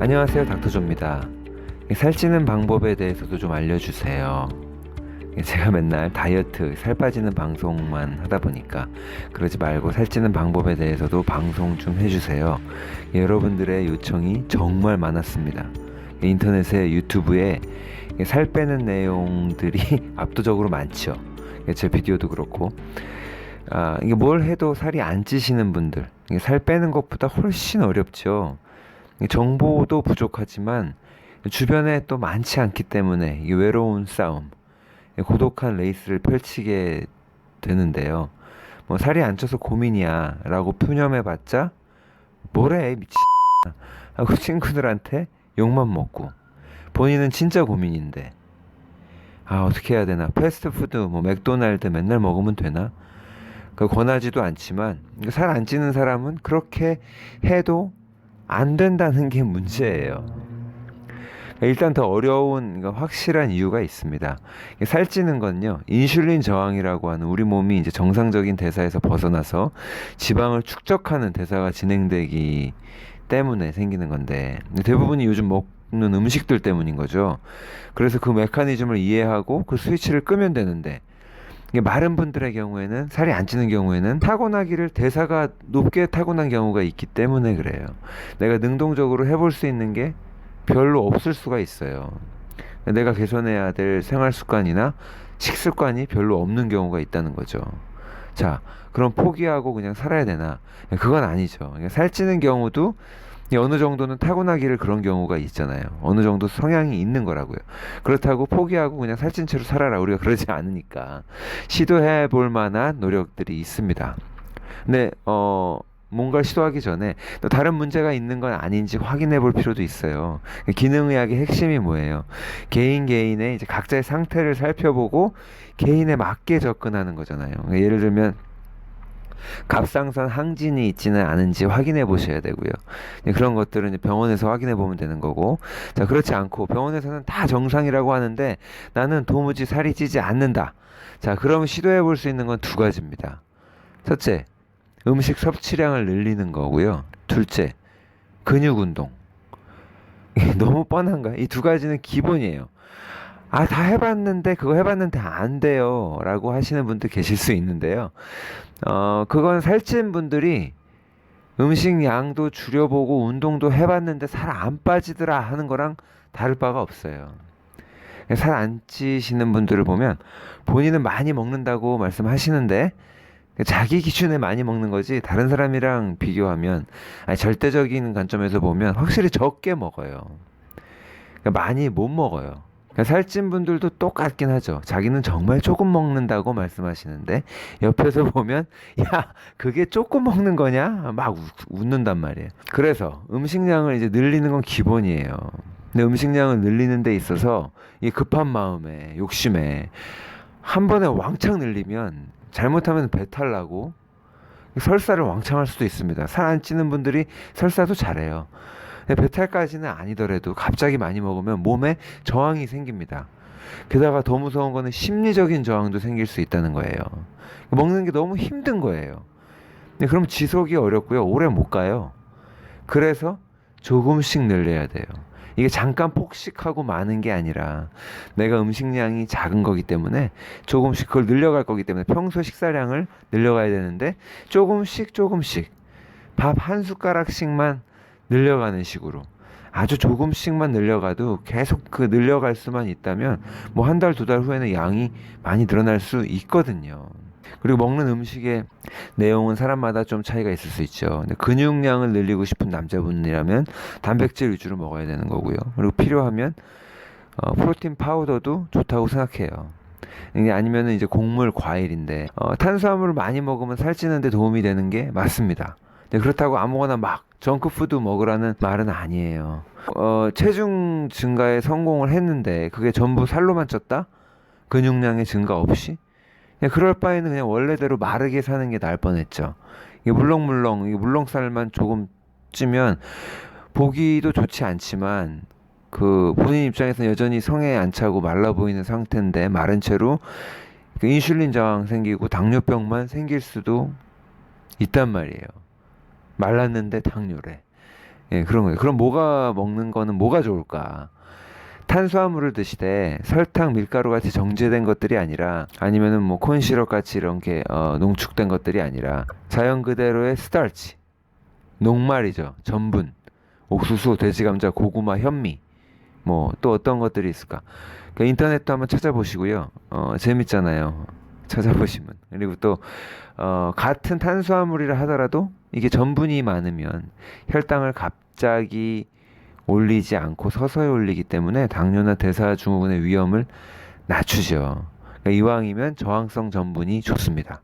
안녕하세요, 닥터조입니다. 살찌는 방법에 대해서도 좀 알려주세요. 제가 맨날 다이어트, 살 빠지는 방송만 하다 보니까 그러지 말고 살찌는 방법에 대해서도 방송 좀 해주세요. 여러분들의 요청이 정말 많았습니다. 인터넷에, 유튜브에 살 빼는 내용들이 압도적으로 많죠. 제 비디오도 그렇고, 이게 뭘 해도 살이 안 찌시는 분들, 살 빼는 것보다 훨씬 어렵죠. 정보도 부족하지만 주변에 또 많지 않기 때문에 이 외로운 싸움, 고독한 레이스를 펼치게 되는데요. 뭐 살이 안 쪄서 고민이야 라고 푸념해봤자 뭐래 미친 하고 친구들한테 욕만 먹고, 본인은 진짜 고민인데 어떻게 해야 되나, 패스트푸드 뭐 맥도날드 맨날 먹으면 되나, 권하지도 않지만 살 안 찌는 사람은 그렇게 해도 안 된다는 게 문제예요. 일단 더 어려운, 확실한 이유가 있습니다. 살찌는 건요, 인슐린 저항이라고 하는 우리 몸이 이제 정상적인 대사에서 벗어나서 지방을 축적하는 대사가 진행되기 때문에 생기는 건데, 대부분이 요즘 먹는 음식들 때문인 거죠. 그래서 그 메커니즘을 이해하고 그 스위치를 끄면 되는데, 이게 마른 분들의 경우에는, 살이 안 찌는 경우에는 타고나기를 대사가 높게 타고난 경우가 있기 때문에 그래요. 내가 능동적으로 해볼 수 있는 게 별로 없을 수가 있어요. 내가 개선해야 될 생활 습관이나 식습관이 별로 없는 경우가 있다는 거죠. 자, 그럼 포기하고 그냥 살아야 되나? 그건 아니죠. 살찌는 경우도 어느 정도는 타고나기를 그런 경우가 있잖아요. 어느 정도 성향이 있는 거라고요. 그렇다고 포기하고 그냥 살찐 채로 살아라, 우리가 그러지 않으니까 시도해 볼 만한 노력들이 있습니다. 근데 뭔가를 시도하기 전에 또 다른 문제가 있는 건 아닌지 확인해 볼 필요도 있어요. 기능의학의 핵심이 뭐예요? 개인의 이제 각자의 상태를 살펴보고 개인에 맞게 접근하는 거잖아요. 예를 들면 갑상선 항진이 있지는 않은지 확인해 보셔야 되고요. 그런 것들은 이제 병원에서 확인해 보면 되는 거고, 자, 그렇지 않고 병원에서는 다 정상이라고 하는데 나는 도무지 살이 찌지 않는다. 자, 그럼 시도해 볼 수 있는 건 두 가지입니다. 첫째, 음식 섭취량을 늘리는 거고요. 둘째, 근육 운동. 너무 뻔한가? 이 두 가지는 기본이에요. 다 해봤는데 그거 해봤는데 안 돼요 라고 하시는 분들 계실 수 있는데요. 그건 살찐 분들이 음식 양도 줄여보고 운동도 해봤는데 살 안 빠지더라 하는 거랑 다를 바가 없어요. 살 안 찌시는 분들을 보면 본인은 많이 먹는다고 말씀하시는데 자기 기준에 많이 먹는 거지, 다른 사람이랑 비교하면, 절대적인 관점에서 보면 확실히 적게 먹어요. 많이 못 먹어요. 살찐 분들도 똑같긴 하죠. 자기는 정말 조금 먹는다고 말씀하시는데 옆에서 보면 야, 그게 조금 먹는 거냐? 막 웃는단 말이에요. 그래서 음식량을 이제 늘리는 건 기본이에요. 근데 음식량을 늘리는 데 있어서 이 급한 마음에, 욕심에 한 번에 왕창 늘리면 잘못하면 배탈 나고 설사를 왕창 할 수도 있습니다. 살 안 찌는 분들이 설사도 잘해요. 배탈까지는 아니더라도 갑자기 많이 먹으면 몸에 저항이 생깁니다. 게다가 더 무서운 거는 심리적인 저항도 생길 수 있다는 거예요. 먹는 게 너무 힘든 거예요. 그럼 지속이 어렵고요, 오래 못 가요. 그래서 조금씩 늘려야 돼요. 이게 잠깐 폭식하고 많은 게 아니라 내가 음식량이 작은 거기 때문에 조금씩 그걸 늘려갈 거기 때문에 평소 식사량을 늘려가야 되는데 조금씩 밥 한 숟가락씩만 늘려가는 식으로 아주 조금씩만 늘려가도 계속 그 늘려갈 수만 있다면 뭐 한 달, 두 달 후에는 양이 많이 늘어날 수 있거든요. 그리고 먹는 음식의 내용은 사람마다 좀 차이가 있을 수 있죠. 근데 근육량을 늘리고 싶은 남자분이라면 단백질 위주로 먹어야 되는 거고요. 그리고 필요하면 프로틴 파우더도 좋다고 생각해요. 이게 아니면은 이제 곡물, 과일인데 탄수화물을 많이 먹으면 살찌는데 도움이 되는 게 맞습니다. 그렇다고 아무거나 막 정크푸드 먹으라는 말은 아니에요. 체중 증가에 성공을 했는데 그게 전부 살로만 쪘다? 근육량의 증가 없이? 그럴 바에는 그냥 원래대로 마르게 사는 게 나을 뻔했죠. 이게 물렁물렁, 이게 물렁살만 조금 찌면 보기도 좋지 않지만 그 본인 입장에서는 여전히 성에 안 차고 말라 보이는 상태인데 마른 채로 그 인슐린 저항 생기고 당뇨병만 생길 수도 있단 말이에요. 말랐는데 당뇨래. 예, 그런 거예요. 그럼 뭐가 먹는 거는 뭐가 좋을까? 탄수화물을 드시되 설탕, 밀가루 같이 정제된 것들이 아니라 아니면은 뭐 콘시럽 같이 이런 게 농축된 것들이 아니라 자연 그대로의 스타치, 녹말이죠. 전분, 옥수수, 돼지감자, 고구마, 현미, 뭐 또 어떤 것들이 있을까? 그러니까 인터넷도 한번 찾아보시고요. 재밌잖아요. 찾아보시면. 그리고 또 같은 탄수화물이라 하더라도 이게 전분이 많으면 혈당을 갑자기 올리지 않고 서서히 올리기 때문에 당뇨나 대사증후군의 위험을 낮추죠. 그러니까 이왕이면 저항성 전분이 좋습니다.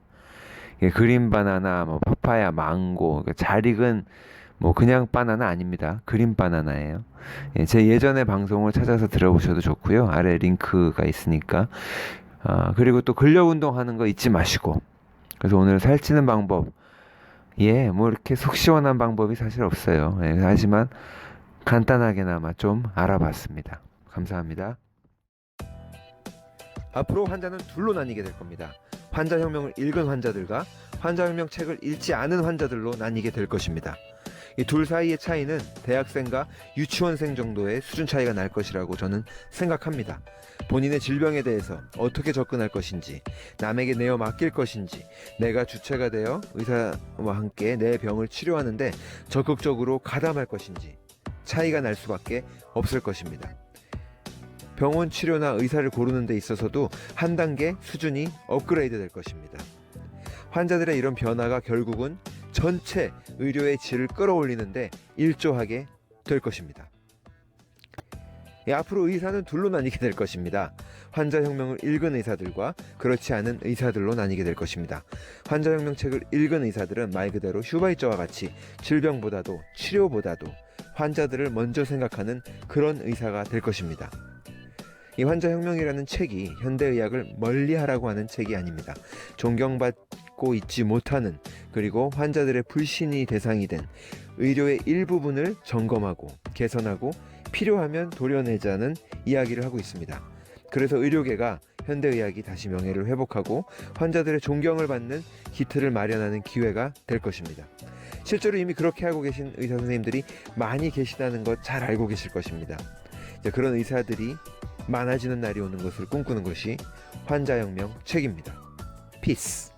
이게 그린 바나나, 뭐 파파야, 망고, 그러니까 잘 익은 뭐 그냥 바나나 아닙니다. 그린 바나나예요. 예, 제 예전의 방송을 찾아서 들어보셔도 좋고요. 아래 링크가 있으니까. 그리고 또 근력 운동하는 거 잊지 마시고. 그래서 오늘 살찌는 방법, 예, 뭐 이렇게 속 시원한 방법이 사실 없어요. 예, 하지만 간단하게나마 좀 알아봤습니다. 감사합니다. 앞으로 환자는 둘로 나뉘게 될 겁니다. 환자혁명을 읽은 환자들과 환자혁명 책을 읽지 않은 환자들로 나뉘게 될 것입니다. 이 둘 사이의 차이는 대학생과 유치원생 정도의 수준 차이가 날 것이라고 저는 생각합니다. 본인의 질병에 대해서 어떻게 접근할 것인지, 남에게 내어 맡길 것인지, 내가 주체가 되어 의사와 함께 내 병을 치료하는데 적극적으로 가담할 것인지 차이가 날 수밖에 없을 것입니다. 병원 치료나 의사를 고르는 데 있어서도 한 단계 수준이 업그레이드 될 것입니다. 환자들의 이런 변화가 결국은 전체 의료의 질을 끌어올리는데 일조하게 될 것입니다. 앞으로 의사는 둘로 나뉘게 될 것입니다. 환자혁명을 읽은 의사들과 그렇지 않은 의사들로 나뉘게 될 것입니다. 환자혁명 책을 읽은 의사들은 말 그대로 슈바이처와 같이 질병보다도 치료보다도 환자들을 먼저 생각하는 그런 의사가 될 것입니다. 이 환자혁명이라는 책이 현대의학을 멀리하라고 하는 책이 아닙니다. 존경받고 있지 못하는, 그리고 환자들의 불신이 대상이 된 의료의 일부분을 점검하고 개선하고 필요하면 도려내자는 이야기를 하고 있습니다. 그래서 의료계가 현대의학이 다시 명예를 회복하고 환자들의 존경을 받는 기틀을 마련하는 기회가 될 것입니다. 실제로 이미 그렇게 하고 계신 의사 선생님들이 많이 계시다는 것 잘 알고 계실 것입니다. 그런 의사들이 많아지는 날이 오는 것을 꿈꾸는 것이 환자혁명 책입니다. 피스.